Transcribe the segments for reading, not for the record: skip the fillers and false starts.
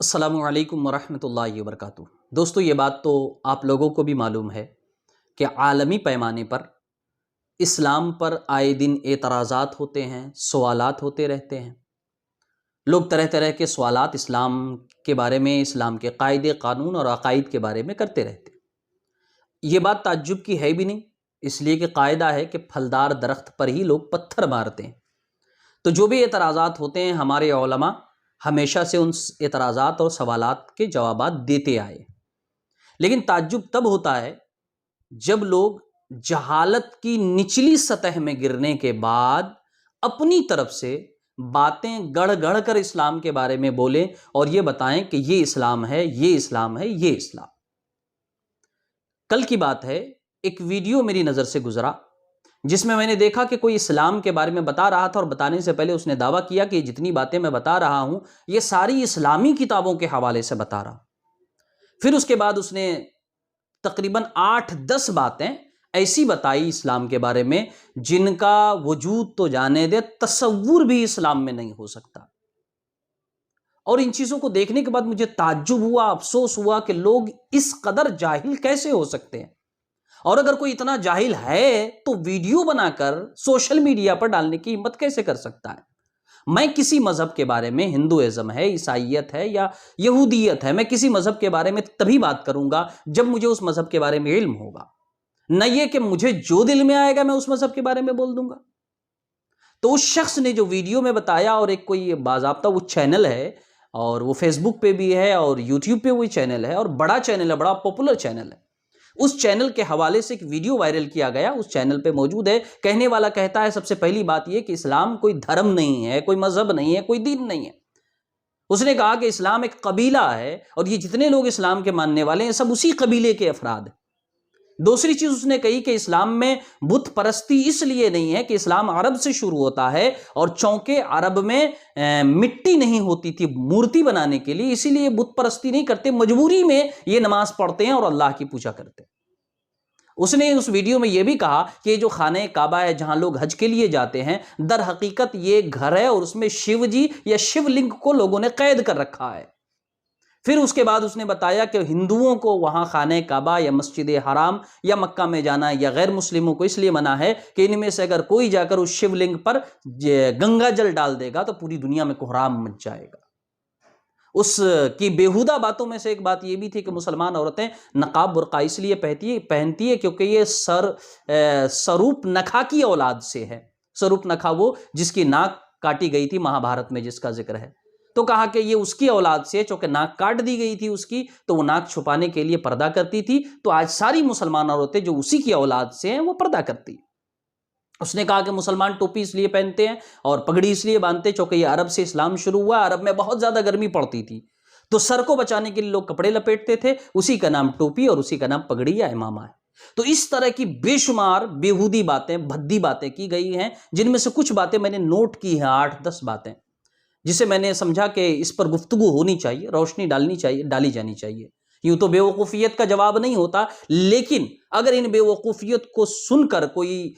السلام علیکم ورحمۃ اللہ وبرکاتہ۔ دوستو، یہ بات تو آپ لوگوں کو بھی معلوم ہے کہ عالمی پیمانے پر اسلام پر آئے دن اعتراضات ہوتے ہیں، سوالات ہوتے رہتے ہیں۔ لوگ طرح طرح کے سوالات اسلام کے بارے میں، اسلام کے قاعدے قانون اور عقائد کے بارے میں کرتے رہتے ہیں۔ یہ بات تعجب کی ہے بھی نہیں، اس لیے کہ قاعدہ ہے کہ پھلدار درخت پر ہی لوگ پتھر مارتے ہیں۔ تو جو بھی اعتراضات ہوتے ہیں، ہمارے علماء ہمیشہ سے ان اعتراضات اور سوالات کے جوابات دیتے آئے۔ لیکن تعجب تب ہوتا ہے جب لوگ جہالت کی نچلی سطح میں گرنے کے بعد اپنی طرف سے باتیں گڑھ گڑھ کر اسلام کے بارے میں بولیں اور یہ بتائیں کہ یہ اسلام ہے، یہ اسلام ہے، یہ اسلام۔ کل کی بات ہے، ایک ویڈیو میری نظر سے گزرا جس میں نے دیکھا کہ کوئی اسلام کے بارے میں بتا رہا تھا، اور بتانے سے پہلے اس نے دعویٰ کیا کہ جتنی باتیں میں بتا رہا ہوں یہ ساری اسلامی کتابوں کے حوالے سے بتا رہا ہوں۔ پھر اس کے بعد اس نے تقریباً 8-10 باتیں ایسی بتائی اسلام کے بارے میں جن کا وجود تو جانے دے، تصور بھی اسلام میں نہیں ہو سکتا۔ اور ان چیزوں کو دیکھنے کے بعد مجھے تعجب ہوا، افسوس ہوا کہ لوگ اس قدر جاہل کیسے ہو سکتے ہیں، اور اگر کوئی اتنا جاہل ہے تو ویڈیو بنا کر سوشل میڈیا پر ڈالنے کی ہمت کیسے کر سکتا ہے۔ میں کسی مذہب کے بارے میں، ہندوازم ہے، عیسائیت ہے یا یہودیت ہے، میں کسی مذہب کے بارے میں تبھی بات کروں گا جب مجھے اس مذہب کے بارے میں علم ہوگا، نہ یہ کہ مجھے جو دل میں آئے گا میں اس مذہب کے بارے میں بول دوں گا۔ تو اس شخص نے جو ویڈیو میں بتایا، اور ایک کوئی باضابطہ وہ چینل ہے، اور وہ فیس بک پہ بھی ہے اور یوٹیوب پہ وہی چینل ہے، اور بڑا چینل ہے، بڑا پاپولر چینل ہے۔ اس چینل کے حوالے سے ایک ویڈیو وائرل کیا گیا، اس چینل پہ موجود ہے۔ کہنے والا کہتا ہے سب سے پہلی بات یہ کہ اسلام کوئی دھرم نہیں ہے، کوئی مذہب نہیں ہے، کوئی دین نہیں ہے۔ اس نے کہا کہ اسلام ایک قبیلہ ہے، اور یہ جتنے لوگ اسلام کے ماننے والے ہیں سب اسی قبیلے کے افراد ہیں۔ دوسری چیز اس نے کہی کہ اسلام میں بت پرستی اس لیے نہیں ہے کہ اسلام عرب سے شروع ہوتا ہے، اور چونکہ عرب میں مٹی نہیں ہوتی تھی مورتی بنانے کے لیے، اسی لیے بت پرستی نہیں کرتے، مجبوری میں یہ نماز پڑھتے ہیں اور اللہ کی پوجا کرتے ہیں۔ اس نے اس ویڈیو میں یہ بھی کہا کہ یہ جو خانہ کعبہ ہے جہاں لوگ حج کے لیے جاتے ہیں، در حقیقت یہ گھر ہے، اور اس میں شیو جی یا شیو لنگ کو لوگوں نے قید کر رکھا ہے۔ پھر اس کے بعد اس نے بتایا کہ ہندوؤں کو وہاں خانہ کعبہ یا مسجد حرام یا مکہ میں جانا، یا غیر مسلموں کو اس لیے منع ہے کہ ان میں سے اگر کوئی جا کر اس شیو لنگ پر گنگا جل ڈال دے گا تو پوری دنیا میں کوہرام مچ جائے گا۔ اس کی بیہودہ باتوں میں سے ایک بات یہ بھی تھی کہ مسلمان عورتیں نقاب برقع اس لیے پہنتی ہے کیونکہ یہ سروپ نکھا کی اولاد سے ہے۔ سروپ نکھا وہ جس کی ناک کاٹی گئی تھی مہابھارت میں، جس کا ذکر ہے۔ تو کہا کہ یہ اس کی اولاد سے ہے، چونکہ ناک کاٹ دی گئی تھی اس کی، تو وہ ناک چھپانے کے لیے پردہ کرتی تھی۔ تو آج ساری مسلمان عورتیں جو اسی کی اولاد سے ہیں وہ پردہ کرتی ہیں۔ اس نے کہا کہ مسلمان ٹوپی اس لیے پہنتے ہیں اور پگڑی اس لیے باندھتے چونکہ یہ عرب سے اسلام شروع ہوا، عرب میں بہت زیادہ گرمی پڑتی تھی، تو سر کو بچانے کے لیے لوگ کپڑے لپیٹتے تھے، اسی کا نام ٹوپی اور اسی کا نام پگڑی یا امامہ ہے۔ تو اس طرح کی بے شمار بیہودی باتیں، بھدی باتیں کی گئی ہیں، جن میں سے کچھ باتیں میں نے نوٹ کی ہیں، 8-10 باتیں، جسے میں نے سمجھا کہ اس پر گفتگو ہونی چاہیے، روشنی ڈالی جانی چاہیے۔ یوں تو بے وقوفیت کا جواب نہیں ہوتا، لیکن اگر ان بے وقوفیت کو سن کر کوئی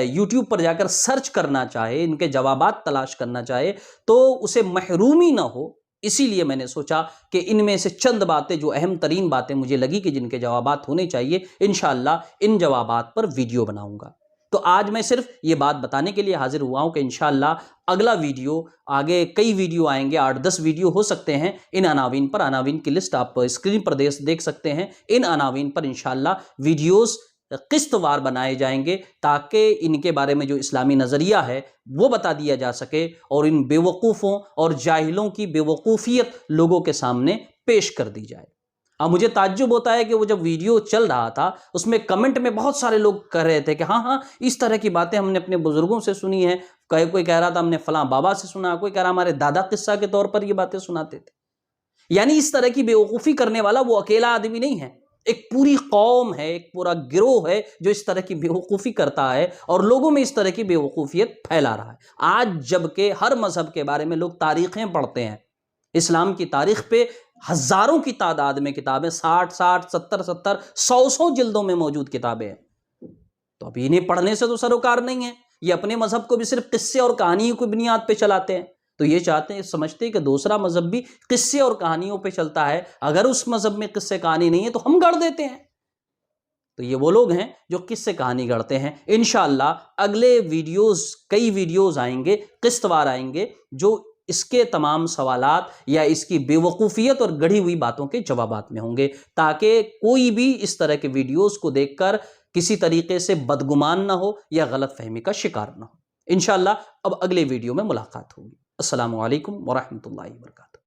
یوٹیوب پر جا کر سرچ کرنا چاہے، ان کے جوابات تلاش کرنا چاہے، تو اسے محرومی نہ ہو، اسی لیے میں نے سوچا کہ ان میں سے چند باتیں جو اہم ترین باتیں مجھے لگی کہ جن کے جوابات ہونے چاہیے، انشاءاللہ ان جوابات پر ویڈیو بناؤں گا۔ تو آج میں صرف یہ بات بتانے کے لیے حاضر ہوا ہوں کہ انشاءاللہ اگلا ویڈیو، آگے کئی ویڈیو آئیں گے، 8-10 ویڈیو ہو سکتے ہیں ان عناوین پر۔ عناوین کی لسٹ آپ اسکرین پر دیکھ سکتے ہیں۔ ان عناوین پر انشاءاللہ ویڈیوز قسط وار بنائے جائیں گے تاکہ ان کے بارے میں جو اسلامی نظریہ ہے وہ بتا دیا جا سکے، اور ان بے وقوفوں اور جاہلوں کی بے وقوفیت لوگوں کے سامنے پیش کر دی جائے۔ اب مجھے تعجب ہوتا ہے کہ وہ جب ویڈیو چل رہا تھا اس میں کمنٹ میں بہت سارے لوگ کہہ رہے تھے کہ ہاں اس طرح کی باتیں ہم نے اپنے بزرگوں سے سنی ہیں، کوئی کہہ رہا تھا ہم نے فلاں بابا سے سنا، کوئی کہہ رہا ہمارے دادا قصہ کے طور پر یہ باتیں سناتے تھے۔ یعنی اس طرح کی بے وقوفی کرنے والا وہ اکیلا آدمی نہیں ہے، ایک پوری قوم ہے، ایک پورا گروہ ہے جو اس طرح کی بے وقوفی کرتا ہے اور لوگوں میں اس طرح کی بے وقوفیت پھیلا رہا ہے۔ آج جبکہ ہر مذہب کے بارے میں لوگ تاریخیں پڑھتے ہیں، اسلام کی تاریخ پہ ہزاروں کی تعداد میں کتابیں، 60 70 100 جلدوں میں موجود کتابیں ہیں، تو اب انہیں پڑھنے سے تو سروکار نہیں ہے، یہ اپنے مذہب کو بھی صرف قصے اور کہانیوں کی بنیاد پہ چلاتے ہیں۔ تو یہ چاہتے ہیں، سمجھتے ہیں کہ دوسرا مذہب بھی قصے اور کہانیوں پہ چلتا ہے، اگر اس مذہب میں قصے کہانی نہیں ہے تو ہم گڑھ دیتے ہیں۔ تو یہ وہ لوگ ہیں جو قصے کہانی گڑھتے ہیں۔ انشاءاللہ اگلے ویڈیوز، کئی ویڈیوز آئیں گے، قسط وار آئیں گے، جو اس کے تمام سوالات یا اس کی بے وقوفیت اور گڑھی ہوئی باتوں کے جوابات میں ہوں گے، تاکہ کوئی بھی اس طرح کے ویڈیوز کو دیکھ کر کسی طریقے سے بدگمان نہ ہو یا غلط فہمی کا شکار نہ ہو۔ انشاءاللہ اب اگلے ویڈیو میں ملاقات ہوگی۔ السلام علیکم ورحمۃ اللہ وبرکاتہ۔